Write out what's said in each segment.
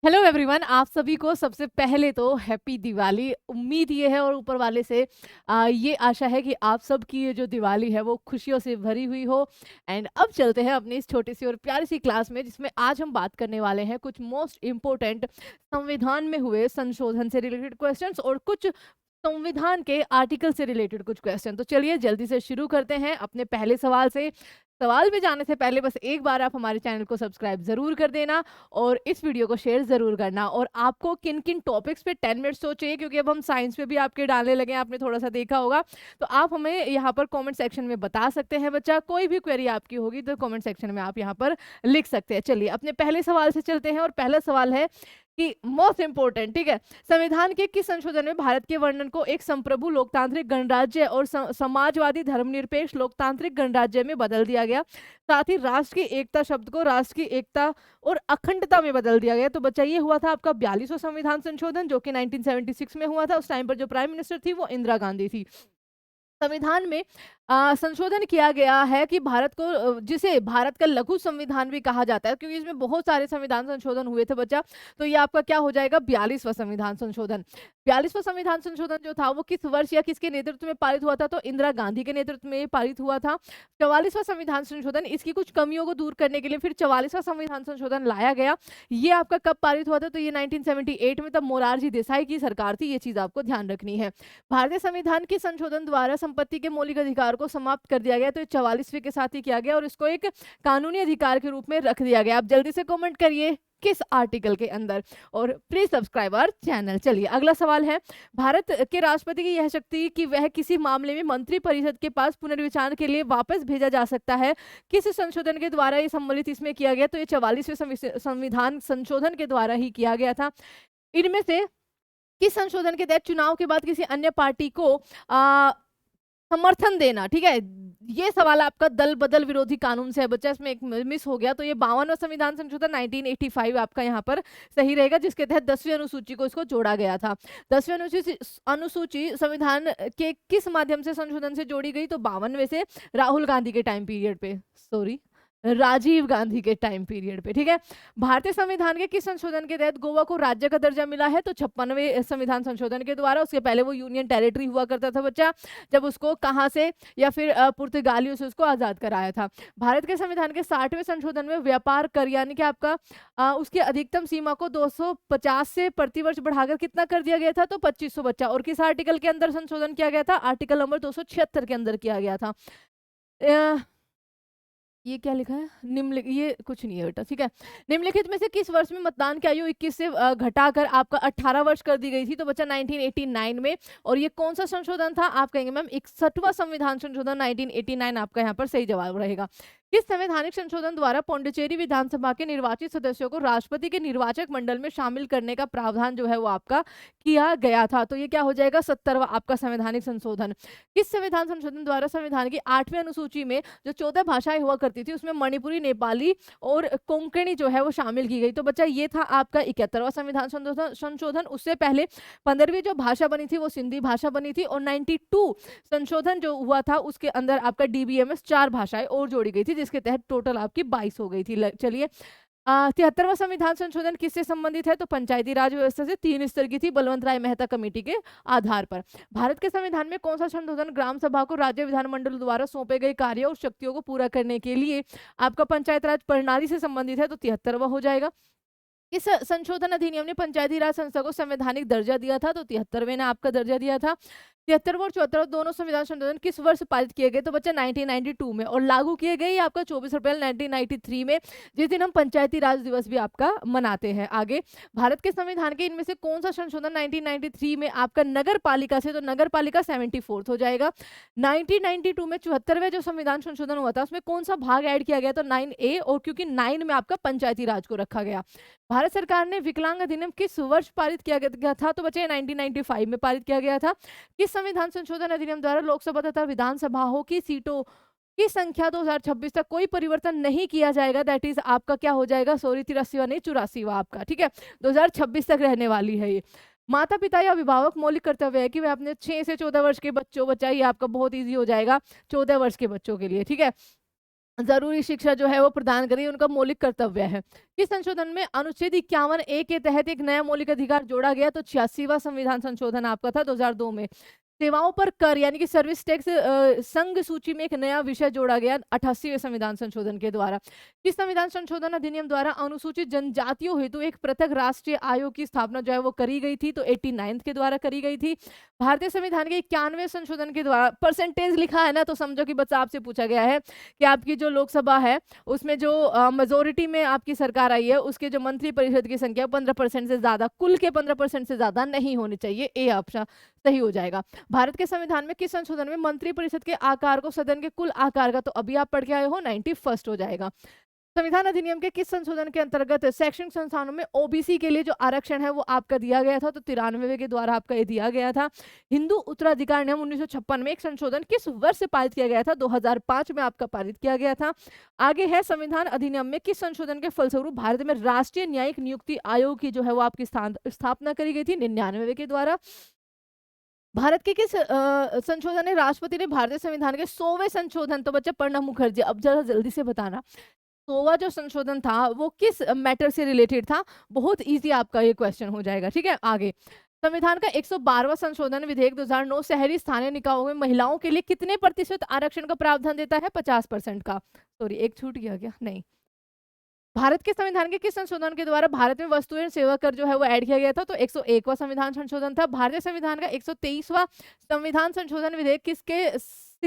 Hello everyone, आप सभी को सबसे पहले तो हैप्पी दिवाली। उम्मीद ये है और ऊपर वाले से ये आशा है कि आप सब की ये जो दिवाली है वो खुशियों से भरी हुई हो। एंड अब चलते हैं अपनी इस छोटी सी और प्यारी सी क्लास में, जिसमें आज हम बात करने वाले हैं कुछ मोस्ट इम्पोर्टेंट संविधान में हुए संशोधन से रिलेटेड क्वेश्चंस और कुछ संविधान के आर्टिकल से रिलेटेड कुछ क्वेश्चन। तो चलिए जल्दी से शुरू करते हैं अपने पहले सवाल से। सवाल में जाने से पहले बस एक बार आप हमारे चैनल को सब्सक्राइब जरूर कर देना और इस वीडियो को शेयर जरूर करना। और आपको किन किन टॉपिक्स पे 10 मिनट्स तो चाहिए, क्योंकि अब हम साइंस पे भी आपके डालने लगे हैं, आपने थोड़ा सा देखा होगा। तो आप हमें यहाँ पर कमेंट सेक्शन में बता सकते हैं बच्चा, कोई भी क्वेरी आपकी होगी तो कमेंट सेक्शन में आप यहाँ पर लिख सकते हैं। चलिए अपने पहले सवाल से चलते हैं और पहला सवाल है कि मोस्ट इंपोर्टेंट, ठीक है, संविधान के किस संशोधन में भारत के वर्णन को एक संप्रभु लोकतांत्रिक गणराज्य और समाजवादी धर्मनिरपेक्ष लोकतांत्रिक गणराज्य में बदल दिया गया। साथ ही राष्ट्र की एकता शब्द को राष्ट्र की एकता और अखंडता में बदल दिया गया। तो बच्चा ये हुआ था आपका 42वां संविधान संशोधन, जो कि 1976 में हुआ था। उस टाइम पर जो प्राइम मिनिस्टर थी वो इंदिरा गांधी थी। संविधान में संशोधन किया गया है कि भारत को जिसे भारत का लघु संविधान भी कहा जाता है, क्योंकि इसमें बहुत सारे संविधान संशोधन हुए थे बच्चा। तो ये आपका क्या हो जाएगा, 42वां संविधान संशोधन। 42वां संविधान संशोधन जो था वो किस वर्ष या किसके नेतृत्व में पारित हुआ था, तो इंदिरा गांधी के नेतृत्व में पारित हुआ था। 44वां संविधान संशोधन, इसकी कुछ कमियों को दूर करने के लिए फिर 44वां संविधान संशोधन लाया गया। ये आपका कब पारित हुआ था, तो ये 1978 में, तब मोरारजी देसाई की सरकार थी। ये चीज आपको ध्यान रखनी है। भारतीय संविधान के संशोधन द्वारा संपत्ति के मौलिक अधिकार को समाप्त कर दिया गया। तो 44वें के साथ ही किया गया और इसको एक कानूनी अधिकार के रूप में रख दिया गया। आप जल्दी से कमेंट करिए किस आर्टिकल के अंदर, और प्लीज सब्सक्राइब आवर चैनल। चलिए अगला सवाल है, भारत के राष्ट्रपति की यह शक्ति कि वह किसी मामले में मंत्री परिषद के पास पुनर्विचार के लिए वापस भेजा जा सकता है, किस संशोधन के द्वारा ये सम्मिलित इसमें किया गया, तो ये 44वें संविधान संशोधन के द्वारा ही किया गया था। इनमें से किस संशोधन के तहत चुनाव के बाद किसी अन्य पार्टी को समर्थन देना, ठीक है, ये सवाल आपका दल बदल विरोधी कानून से है बच्चा, इसमें एक मिस हो गया। तो ये 52वां संविधान संशोधन 1985 आपका यहाँ पर सही रहेगा, जिसके तहत 10वीं अनुसूची को इसको जोड़ा गया था। 10वीं अनुसूची संविधान के किस माध्यम से संशोधन से जोड़ी गई, तो 52वें से, राहुल गांधी के टाइम पीरियड पे, सॉरी राजीव गांधी के टाइम पीरियड पे, ठीक है। भारतीय संविधान के किस संशोधन के तहत गोवा को राज्य का दर्जा मिला है, तो 56वें संविधान संशोधन के द्वारा। उसके पहले वो यूनियन टेरिटरी हुआ करता था बच्चा, जब उसको कहाँ से या फिर पुर्तगालियों से उसको आजाद कराया था। भारत के संविधान के 60वें संशोधन में व्यापार कर यानी कि आपका उसकी अधिकतम सीमा को 250 से प्रतिवर्ष बढ़ाकर कितना कर दिया गया था, तो 2500 बच्चा। और किस आर्टिकल के अंदर संशोधन किया गया था, आर्टिकल नंबर 276 के अंदर किया गया था। ये क्या लिखा है, निम्नलिखित, ये कुछ नहीं है बेटा, ठीक है। निम्नलिखित में से किस वर्ष में मतदान की आयु 21 से घटाकर आपका 18 वर्ष कर दी गई थी, तो बच्चा 1989 में। और ये कौन सा संशोधन था, आप कहेंगे मैम 61वां संविधान संशोधन 1989 आपका यहाँ पर सही जवाब रहेगा। किस संवैधानिक संशोधन द्वारा पौंडीचेरी विधानसभा के निर्वाचित सदस्यों को राष्ट्रपति के निर्वाचक मंडल में शामिल करने का प्रावधान जो है वो आपका किया गया था, तो ये क्या हो जाएगा, 70वां आपका संवैधानिक संशोधन। किस संविधान संशोधन द्वारा संविधान की 8वीं अनुसूची में जो 14 भाषाएं हुआ करती थी उसमें मणिपुरी, नेपाली और कोंकणी जो है वो शामिल की गई, तो बच्चा ये था आपका 71वां संविधान संशोधन। उससे पहले 15वीं जो भाषा बनी थी वो सिंधी भाषा बनी थी, और 92 संशोधन जो हुआ था उसके अंदर आपका डीबीएमएस 4 भाषाएं और जोड़ी गई थी, जिसके तहत टोटल आपकी 22 हो गई थी। चलिए 73वां संविधान संशोधन किससे संबंधित है, तो पंचायती राज व्यवस्था से, 3 स्तर की थी, बलवंत राय मेहता कमेटी के आधार पर। भारत के संविधान में कौन सा संशोधन ग्राम सभा को राज्य विधानमंडल द्वारा सौंपे गए कार्य और शक्तियों को पूरा करने के लिए आपका पंचायत राज प्रणाली से संबंधित है, तो 73वां हो जाएगा। इस संशोधन अधिनियम ने पंचायती राज संस्था को संवैधानिक दर्जा दिया था, तो 73वें ने आपका दर्जा दिया था। 73वां और 74वां दोनों संविधान संशोधन किस वर्ष पारित किए गए, तो बच्चा 1992 में, और लागू किए गए आपका 24 अप्रैल 1993 में, जिस दिन हम पंचायती राज दिवस भी आपका मनाते हैं। आगे, भारत के संविधान के इनमें से कौन सा संशोधन 1993 में आपका नगर पालिका से, तो नगर पालिका 74th हो जाएगा। 1992 में 74वें जो संविधान संशोधन हुआ था उसमें कौन सा भाग ऐड किया गया, तो 9A, और क्योंकि 9 में आपका पंचायती राज को रखा गया। भारत सरकार ने विकलांग अधिनियम किस वर्ष पारित किया गया था, तो बच्चे 1995 में पारित किया गया था। किस संविधान संशोधन अधिनियम द्वारा लोकसभा तथा विधानसभाओं की सीटों की संख्या 2026 तक कोई परिवर्तन नहीं किया जाएगा, दैट इज आपका क्या हो जाएगा, सॉरी 83वां नहीं 84वां आपका, ठीक है, 2026 तक रहने वाली है ये। माता पिता या अभिभावक मौलिक कर्तव्य है कि वे अपने 6 से 14 वर्ष के बच्चों, बच्चा ये आपका बहुत ईजी हो जाएगा 14 वर्ष के बच्चों के लिए, ठीक है। ज़रूरी शिक्षा जो है वो प्रदान करें, उनका मौलिक कर्तव्य है। इस संशोधन में अनुच्छेद 51 ए के तहत एक नया मौलिक अधिकार जोड़ा गया, तो 86वां संविधान संशोधन आपका था 2002 में। सेवाओं पर कर यानी कि सर्विस टैक्स संघ सूची में एक नया विषय जोड़ा गया 88वें संविधान संशोधन के द्वारा। इस संविधान संशोधन अधिनियम द्वारा अनुसूचित जनजातियों हेतु एक पृथक राष्ट्रीय आयोग की स्थापना जो है वो करी गई थी, तो 89th के द्वारा करी गई थी। भारतीय संविधान के 91वें संशोधन के द्वारा, परसेंटेज लिखा है ना, तो समझो कि बच्चा आपसे पूछा गया है कि आपकी जो लोकसभा है उसमें जो मेजोरिटी में आपकी सरकार आई है, उसके जो मंत्री परिषद की संख्या 15% से ज्यादा, कुल के 15% से ज्यादा नहीं होनी चाहिए। ए ऑप्शन सही हो जाएगा। भारत के संविधान में किस संशोधन में मंत्री परिषद के आकार को सदन के कुल आकार का, तो अभी आप पढ़ के आए हो, 91st हो जाएगा। संविधान अधिनियम के किस संशोधन के अंतर्गत शैक्षणिक संस्थानों में ओबीसी के लिए जो आरक्षण है वो आपका दिया गया था, तो 93 के द्वारा आपका ये दिया गया था। हिंदू उत्तराधिकार नियम 1956 में एक संशोधन किस वर्ष से पारित किया गया था, 2005 में आपका पारित किया गया था। आगे है संविधान अधिनियम में किस संशोधन के फलस्वरूप भारत में राष्ट्रीय न्यायिक नियुक्ति आयोग की जो है वो आपकी स्थापना करी गई थी, 99 के द्वारा। भारत के किस संशोधन ने राष्ट्रपति ने भारतीय संविधान के 100वें संशोधन, तो बच्चे प्रणब मुखर्जी, अब जरा जल्दी से बताना 100वां जो संशोधन था वो किस मैटर से रिलेटेड था। बहुत इजी आपका ये क्वेश्चन हो जाएगा, ठीक है। आगे संविधान का 112वां संशोधन विधेयक 2009 शहरी स्थानीय निकायों में महिलाओं के लिए कितने प्रतिशत आरक्षण का प्रावधान देता है, 50% का। सॉरी, एक छूट गया क्या, नहीं। भारत के संविधान के किस संशोधन के द्वारा भारत में वस्तु एवं सेवा कर जो है वो ऐड किया गया था, तो 101वां संविधान संशोधन था। भारतीय संविधान का 123वां संविधान संशोधन विधेयक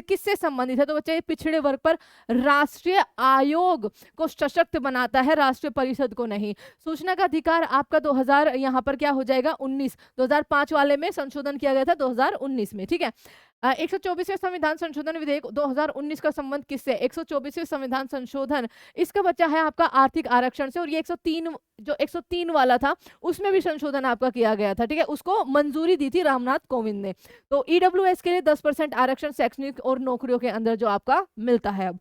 किससे संबंधित है, तो बच्चे पिछड़े वर्ग पर राष्ट्रीय आयोग को सशक्त बनाता है, राष्ट्रीय परिषद को नहीं। सूचना का अधिकार आपका 2000 यहाँ पर क्या हो जाएगा, 19, 2005 वाले में संशोधन किया गया था 2019 में, ठीक है। 124वें संविधान संशोधन विधेयक 2019 का संबंध किससे, 124वें संविधान संशोधन इसका बच्चा है आपका आर्थिक आरक्षण से, और ये 103 जो 103 वाला था उसमें भी संशोधन आपका किया गया था, ठीक है। उसको मंजूरी दी थी रामनाथ कोविंद ने। तो ईडब्ल्यूएस के लिए 10% आरक्षण शैक्षणिक और नौकरियों के अंदर जो आपका मिलता है। अब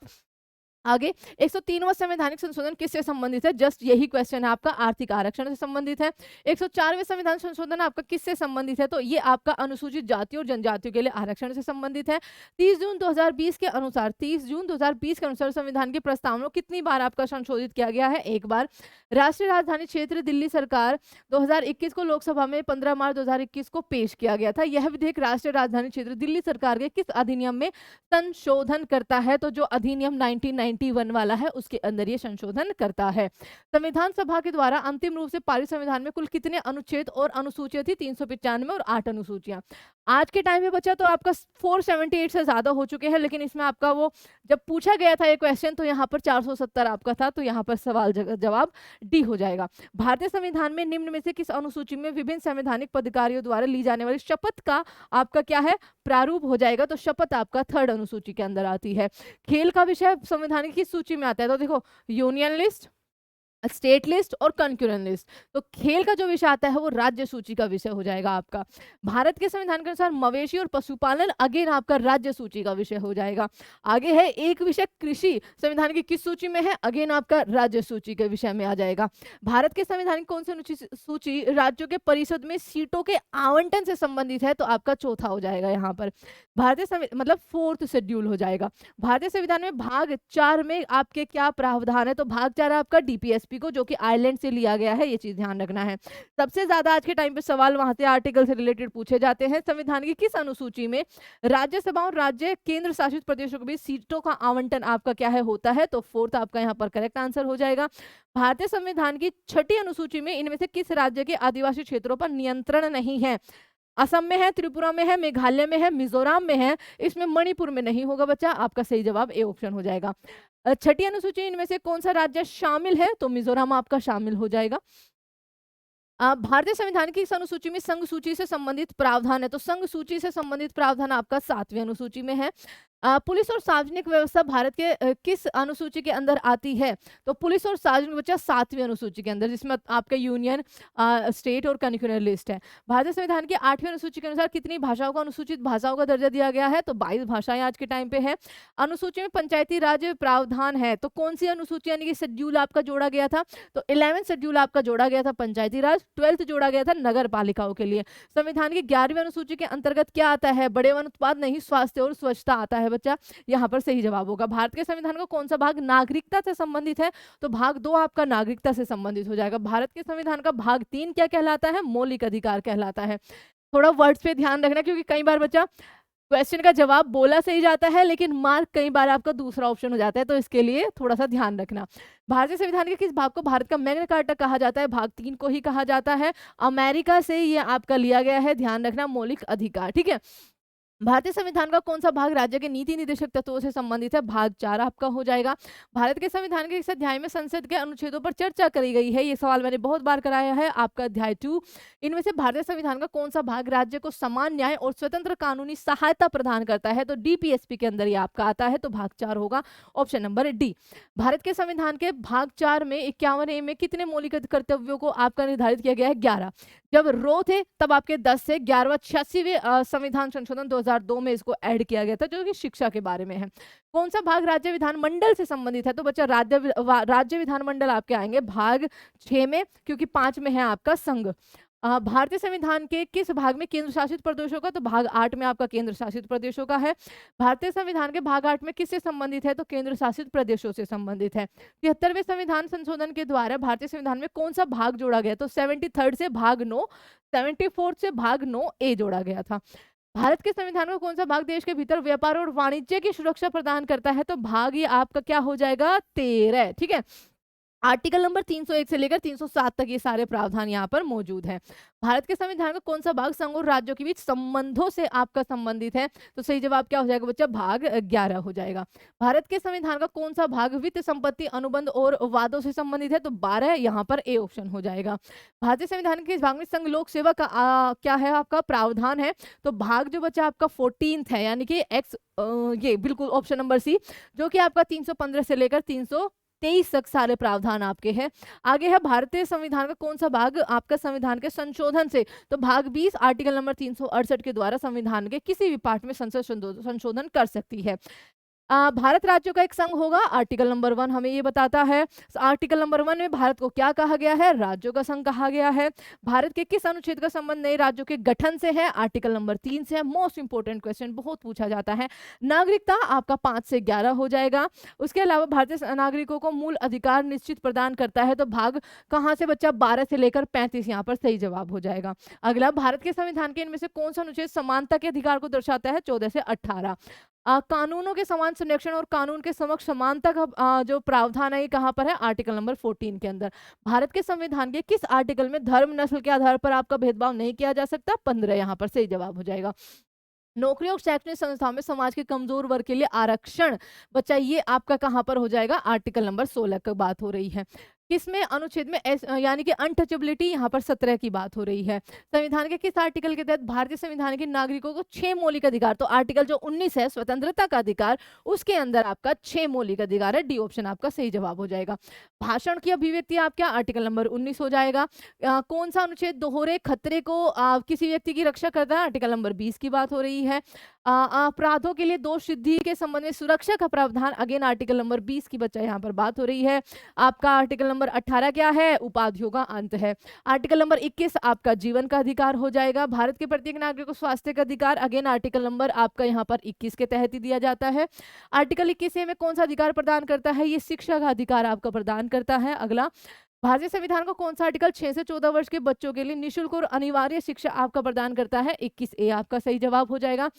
आगे 103वां संवैधानिक संशोधन किससे संबंधित है, जस्ट यही क्वेश्चन है आपका, आर्थिक आरक्षण से संबंधित है। 104वें संविधान संशोधन आपका किससे संबंधित है, तो ये आपका अनुसूचित जातियों और जनजातियों के लिए आरक्षण से संबंधित है। 30 जून 2020 के अनुसार, 30 जून 2020 के अनुसार संविधान के प्रस्तावना को कितनी बार आपका संशोधित किया गया है, एक बार। राष्ट्रीय राजधानी क्षेत्र दिल्ली सरकार 2021 को लोकसभा में 15 मार्च 2021 को पेश किया गया था। यह विधेयक राष्ट्रीय राजधानी क्षेत्र दिल्ली सरकार के किस अधिनियम में संशोधन करता है, तो जो अधिनियम 1991 वाला है उसके अंदर ये संशोधन करता है। संविधान सभा के द्वारा अंतिम रूप से पारित संविधान में कुल कितने अनुच्छेद और अनुसूचियां थी, 395 और 8 अनुसूचियां। आज के टाइम में बचा तो आपका 478 से ज्यादा हो चुके हैं, लेकिन इसमें आपका वो जब पूछा गया था ये क्वेश्चन तो यहाँ पर 470 आपका था, तो यहाँ पर सवाल जवाब डी हो जाएगा। भारतीय संविधान में निम्न में से किस अनुसूची में विभिन्न संवैधानिक पदाधिकारियों द्वारा ली जाने वाली शपथ का आपका क्या है, प्रारूप हो जाएगा, तो शपथ आपका 3rd अनुसूची के अंदर आती है। खेल का विषय संविधान की किस सूची में आता है, तो देखो यूनियन लिस्ट, स्टेट लिस्ट और कंक्यूरेंट लिस्ट। तो खेल का जो विषय आता है वो राज्य सूची का विषय हो जाएगा आपका। भारत के संविधान के अनुसार मवेशी और पशुपालन अगेन आपका राज्य सूची का विषय हो जाएगा। आगे है एक विषय कृषि, संविधान की किस सूची में है, अगेन आपका राज्य सूची के विषय में आ जाएगा। भारत के संविधान की कौन सी सूची राज्यों के परिषद में सीटों के आवंटन से संबंधित है, तो आपका चौथा हो जाएगा यहाँ पर। भारतीय मतलब 4th शेड्यूल हो जाएगा। भारतीय संविधान में भाग 4 में आपके क्या प्रावधान है, तो भाग 4 आपका डीपीएसपी को, जो कि आयरलैंड से लिया गया है, ये चीज ध्यान रखना है। सबसे ज्यादा आज के टाइम पे सवाल वहां से आर्टिकल से रिलेटेड पूछे जाते हैं। संविधान की किस अनुसूची में राज्यसभा और राज्य केंद्र शासित प्रदेशों के बीच सीटों का आवंटन आपका क्या है होता है, तो 4th आपका यहाँ पर करेक्ट आंसर हो जाएगा। भारतीय संविधान की 6ठी अनुसूची में इनमें से किस राज्य के आदिवासी क्षेत्रों पर नियंत्रण नहीं है, असम में है, त्रिपुरा में है, मेघालय में है, मिजोरम में है, इसमें मणिपुर में नहीं होगा बच्चा, आपका सही जवाब ए ऑप्शन हो जाएगा। 6ठी अनुसूची इनमें से कौन सा राज्य शामिल है, तो मिजोरम आपका शामिल हो जाएगा। भारतीय संविधान की इस अनुसूची में संघ सूची से संबंधित प्रावधान है, तो संघ सूची से संबंधित प्रावधान आपका 7वीं अनुसूची में है। पुलिस और सार्वजनिक व्यवस्था भारत के किस अनुसूची के अंदर आती है, तो पुलिस और सार्वजनिक व्यवस्था 7वीं अनुसूची के अंदर, जिसमें आपका यूनियन, स्टेट और कंक्यूरेंट लिस्ट है। भारतीय संविधान की 8वीं अनुसूची के अनुसार कितनी भाषाओं को अनुसूचित भाषाओं का दर्जा दिया गया है, तो 22 भाषाएं आज के टाइम पे है। अनुसूची में पंचायती राज प्रावधान है, तो कौन सी अनुसूची यानी कि शेड्यूल आपका जोड़ा गया था, तो 11th शेड्यूल आपका जोड़ा गया था पंचायती राज। 12th जोड़ा गया था नगर पालिकाओं के लिए। संविधान की 11वीं अनुसूची के अंतर्गत क्या आता है? बड़े वन उत्पाद नहीं, स्वास्थ्य और स्वच्छता आता है बच्चा। यहाँ पर सही जवाब होगा। भारत के संविधान का कौन सा भाग नागरिकता से संबंधित है? तो भाग 2 आपका नागरिकता से संबंधित हो जाएगा। भारत के संविधान का भाग 3 क्या कहलाता है? मौलिक अधिकार कहलाता है। थोड़ा वर्ड्स पे ध्यान रखना, क्योंकि कई बार बच्चा क्वेश्चन का जवाब बोला सही जाता है लेकिन मार्क कई बार आपका दूसरा ऑप्शन हो जाता है, तो इसके लिए थोड़ा सा ध्यान रखना। भारतीय संविधान के किस भाग को भारत का मैग्ना कार्टा कहा जाता है? भाग 3 को ही कहा जाता है। अमेरिका से ये आपका लिया गया है, ध्यान रखना, मौलिक अधिकार। ठीक है। भारतीय संविधान का कौन सा भाग राज्य के नीति निर्देशक तत्वों से संबंधित है? भाग 4 आपका हो जाएगा। भारत के संविधान के इस अध्याय में संसद के अनुच्छेदों पर चर्चा करी गई है। ये सवाल मैंने बहुत बार कराया है, आपका अध्याय 2। इनमें से भारतीय संविधान का कौन सा भाग राज्य को समान न्याय और स्वतंत्र कानूनी सहायता प्रदान करता है? तो डीपीएसपी के अंदर ये आपका आता है, तो भाग 4 होगा, ऑप्शन नंबर डी। भारत के संविधान के भाग 4 में 51 में कितने मौलिक कर्तव्यों को आपका निर्धारित किया गया है? 11। जब रो थे तब आपके 10 से 11वां 86वें संविधान संशोधन 2002 में इसको ऐड किया गया था, जो कि शिक्षा के बारे में है। कौन सा भाग राज्य विधानमंडल से संबंधित है? तो बच्चा राज्य विधानमंडल आपके आएंगे भाग 6 में, क्योंकि 5 में है आपका संघ। भारतीय संविधान के किस भाग में केंद्र शासित प्रदेशों का? तो भाग 8 में आपका केंद्र शासित प्रदेशों का है। भारतीय संविधान के भाग 8 में किससे संबंधित है? तो केंद्र शासित प्रदेशों से संबंधित है। 73वें संविधान संशोधन के द्वारा भारतीय संविधान में कौन सा भाग जोड़ा गया? तो 73rd से भाग 9, 74th से भाग 9A जोड़ा गया था। भारत के संविधान का कौन सा भाग देश के भीतर व्यापार और वाणिज्य की सुरक्षा प्रदान करता है? तो भाग ये आपका क्या हो जाएगा? 13। ठीक है। आर्टिकल नंबर 301 से लेकर 307 तक ये सारे प्रावधान यहाँ पर मौजूद हैं। भारत के संविधान का कौन सा भाग संघ और राज्यों के बीच संबंधों से आपका संबंधित है? तो सही जवाब क्या हो जाएगा बच्चा? भाग 11 हो जाएगा। भारत के संविधान का कौन सा भाग वित्त संपत्ति अनुबंध और वादों से संबंधित है? तो 12 यहाँ पर ए ऑप्शन हो जाएगा। भारतीय संविधान के इस भाग में संघ लोक सेवा का क्या है आपका प्रावधान है? तो भाग जो बच्चा आपका 14th है, यानी कि एक्स ये बिल्कुल ऑप्शन नंबर सी, जो कि आपका 315 से लेकर 323 तक सारे प्रावधान आपके हैं। आगे है भारतीय संविधान का कौन सा भाग आपका संविधान के संशोधन से? तो भाग 20 आर्टिकल नंबर 368 के द्वारा संविधान के किसी भी पार्ट में संसद संशोधन कर सकती है। भारत राज्यों का एक संघ होगा, आर्टिकल नंबर 1 हमें ये बताता है। आर्टिकल नंबर 1 में भारत को क्या कहा गया है? राज्यों का संघ कहा गया है। भारत के किस अनुच्छेद का संबंध नए राज्यों के गठन से है? आर्टिकल नंबर 3 से है। मोस्ट इंपोर्टेंट क्वेश्चन, बहुत पूछा जाता है। नागरिकता आपका 5 से 11 हो जाएगा। उसके अलावा भारतीय नागरिकों को मूल अधिकार निश्चित प्रदान करता है, तो भाग कहाँ से बच्चा? 12 से लेकर 35 यहाँ पर सही जवाब हो जाएगा। अगला, भारत के संविधान के इनमें से कौन सा अनुच्छेद समानता के अधिकार को दर्शाता है? 14 से 18। कानूनों के समान संरक्षण और कानून के समक्ष समानता का जो प्रावधान है, ये कहाँ पर है? आर्टिकल नंबर 14 के अंदर। भारत के संविधान के किस आर्टिकल में धर्म नस्ल के आधार पर आपका भेदभाव नहीं किया जा सकता? 15 यहाँ पर सही जवाब हो जाएगा। नौकरी और शैक्षणिक संस्थाओं में समाज के कमजोर वर्ग के लिए आरक्षण बच्चा ये आपका कहां पर हो जाएगा? आर्टिकल नंबर 16 की बात हो रही है। किसमें? अनुच्छेद में यानी कि अनटचेबिलिटी यहाँ पर 17 की बात हो रही है। संविधान के किस आर्टिकल के तहत भारतीय संविधान के नागरिकों को 6 मौलिक अधिकार? तो आर्टिकल जो 19 है स्वतंत्रता का अधिकार, उसके अंदर आपका 6 मौलिक अधिकार है। डी ऑप्शन आपका सही जवाब हो जाएगा। भाषण की अभिव्यक्ति आपका आर्टिकल नंबर 19 हो जाएगा। कौन सा अनुच्छेद दोहरे खतरे को किसी व्यक्ति की रक्षा करता है? आर्टिकल नंबर 20 की बात हो रही है। अपराधों के लिए दोष सिद्धि के संबंध में सुरक्षा का प्रावधान, अगेन आर्टिकल नंबर 20 की बच्चा यहाँ पर बात हो रही है। आपका आर्टिकल नंबर 18 क्या है? उपाधियों का अंत है। आर्टिकल नंबर 21 आपका जीवन का अधिकार हो जाएगा। भारत के प्रत्येक नागरिक को स्वास्थ्य का अधिकार, अगेन आर्टिकल नंबर आपका यहाँ पर 21 के तहत ही दिया जाता है। आर्टिकल 21 में कौन सा अधिकार प्रदान करता है? ये शिक्षा का अधिकार आपका प्रदान करता है। अगला, भारतीय संविधान का कौन सा आर्टिकल 6 से 14 वर्ष के बच्चों के लिए निःशुल्क और अनिवार्य शिक्षा आपका प्रदान करता है? 21A आपका सही जवाब हो जाएगा।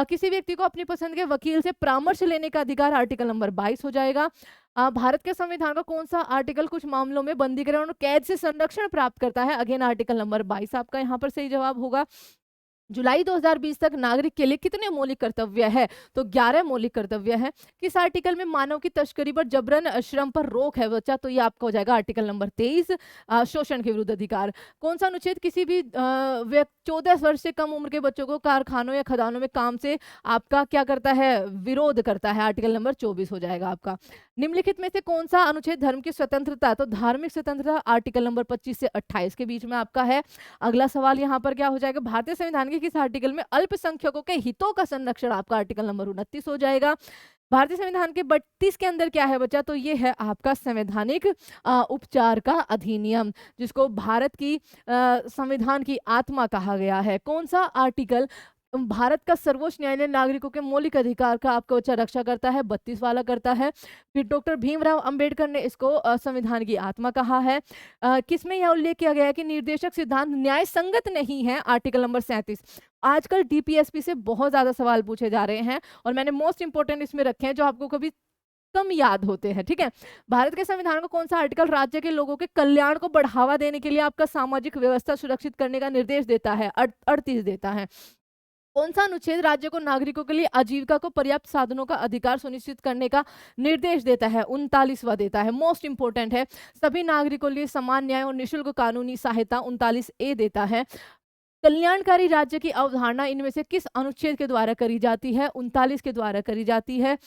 किसी व्यक्ति को अपनी पसंद के वकील से परामर्श लेने का अधिकार, आर्टिकल नंबर 22 हो जाएगा। भारत के संविधान का कौन सा आर्टिकल कुछ मामलों में बंदीकरण और कैद से संरक्षण प्राप्त करता है? अगेन आर्टिकल नंबर 22 आपका यहाँ पर सही जवाब होगा। जुलाई 2020 तक नागरिक के लिए कितने मौलिक कर्तव्य है? तो 11 मौलिक कर्तव्य है। किस आर्टिकल में मानव की तस्करी पर जबरन श्रम पर रोक है बच्चा? तो ये आपका हो जाएगा आर्टिकल नंबर 23 शोषण के विरुद्ध अधिकार। कौन सा अनुच्छेद किसी भी 14 वर्ष से कम उम्र के बच्चों को कारखानों या खदानों में काम से आपका क्या करता है? विरोध करता है। आर्टिकल नंबर 24 हो जाएगा आपका। निम्नलिखित में से कौन सा अनुच्छेद धर्म की स्वतंत्रता? तो धार्मिक स्वतंत्रता आर्टिकल नंबर 25 से 28 के बीच में आपका है। अगला सवाल यहाँ पर क्या हो जाएगा? भारतीय संविधान के किस आर्टिकल में अल्पसंख्यकों के हितों का संरक्षण? आपका आर्टिकल नंबर 29 हो जाएगा। भारतीय संविधान के 32 के अंदर क्या है बच्चा, तो ये है आपका संवैधानिक उपचार का अधिनियम, जिसको भारत की संविधान की आत्मा कहा गया है। कौन सा आर्टिकल भारत का सर्वोच्च न्यायालय नागरिकों के मौलिक अधिकार का आपका बच्चा रक्षा करता है, 32 वाला करता है। फिर डॉक्टर भीमराव अंबेडकर ने इसको संविधान की आत्मा कहा है। किसमें यह उल्लेख किया गया है कि निर्देशक सिद्धांत न्याय संगत नहीं है, आर्टिकल नंबर 37। आजकल डीपीएसपी से बहुत ज्यादा सवाल पूछे जा रहे हैं और मैंने मोस्ट इंपोर्टेंट इसमें रखे हैं जो आपको कभी कम याद होते हैं, ठीक है। भारत के संविधान का कौन सा आर्टिकल राज्य के लोगों के कल्याण को बढ़ावा देने के लिए आपका सामाजिक व्यवस्था सुरक्षित करने का निर्देश देता है, 38 देता है। कौन सा अनुच्छेद राज्य को नागरिकों के लिए आजीविका को पर्याप्त साधनों का अधिकार सुनिश्चित करने का निर्देश देता है, 39वां देता है। मोस्ट इंपोर्टेंट है, सभी नागरिकों के लिए समान न्याय और निःशुल्क कानूनी सहायता, 39A देता है। कल्याणकारी राज्य की अवधारणा इनमें से किस अनुच्छेद के द्वारा करी जाती है, 39 के द्वारा करी जाती है।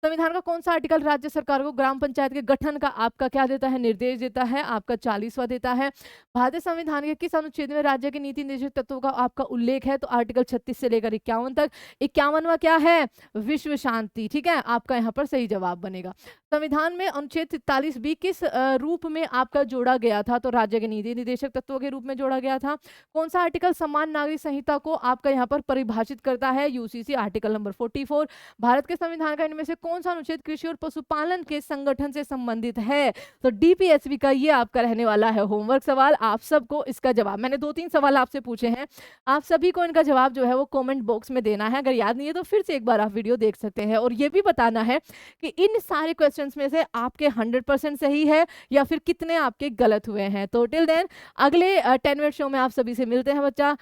संविधान का कौन सा आर्टिकल राज्य सरकार को ग्राम पंचायत के गठन का आपका क्या देता है, निर्देश देता है, आपका 40वां देता है। भारतीय संविधान के किस अनुच्छेद में राज्य के नीति निर्देशक तत्वों का आपका उल्लेख है, तो आर्टिकल 36 से लेकर 51 तक। 51वां क्या है, विश्व शांति, ठीक है, आपका यहाँ पर सही जवाब बनेगा। संविधान में अनुच्छेद 43B किस रूप में आपका जोड़ा गया था, तो राज्य के नीति निर्देशक तत्वों के रूप में जोड़ा गया था। कौन सा आर्टिकल समान नागरिक संहिता को आपका यहाँ पर परिभाषित करता है, यूसीसी आर्टिकल नंबर 44। भारत के संविधान का इनमें से कौन सा अनुच्छेद कृषि और पशुपालन के संगठन से संबंधित है, तो डीपीएसपी का ये आपका रहने वाला है होमवर्क सवाल। आप सबको इसका जवाब, मैंने 2-3 सवाल आपसे पूछे हैं, आप सभी को इनका जवाब जो है वो कमेंट बॉक्स में देना है। अगर याद नहीं है तो फिर से एक बार आप वीडियो देख सकते हैं और ये भी बताना है कि इन सारे क्वेश्चंस में से आपके 100% सही है या फिर कितने आपके गलत हुए हैं। तो टिल देन अगले 10 मिनट शो में आप सभी से मिलते हैं बच्चा।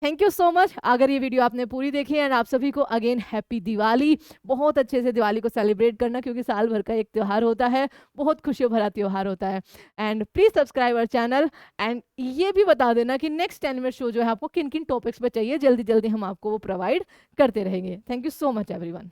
Thank you so much. अगर ये वीडियो आपने पूरी देखी है एंड आप सभी को अगेन हैप्पी दिवाली। बहुत अच्छे से दिवाली को सेलिब्रेट करना क्योंकि साल भर का एक त्यौहार होता है, बहुत खुशियों भरा त्यौहार होता है। And please subscribe our channel and ये भी बता देना कि नेक्स्ट 10 मिनट शो जो है आपको किन किन टॉपिक्स पे चाहिए, जल्दी जल्दी हम आपको वो प्रोवाइड करते रहेंगे। Thank you so much everyone.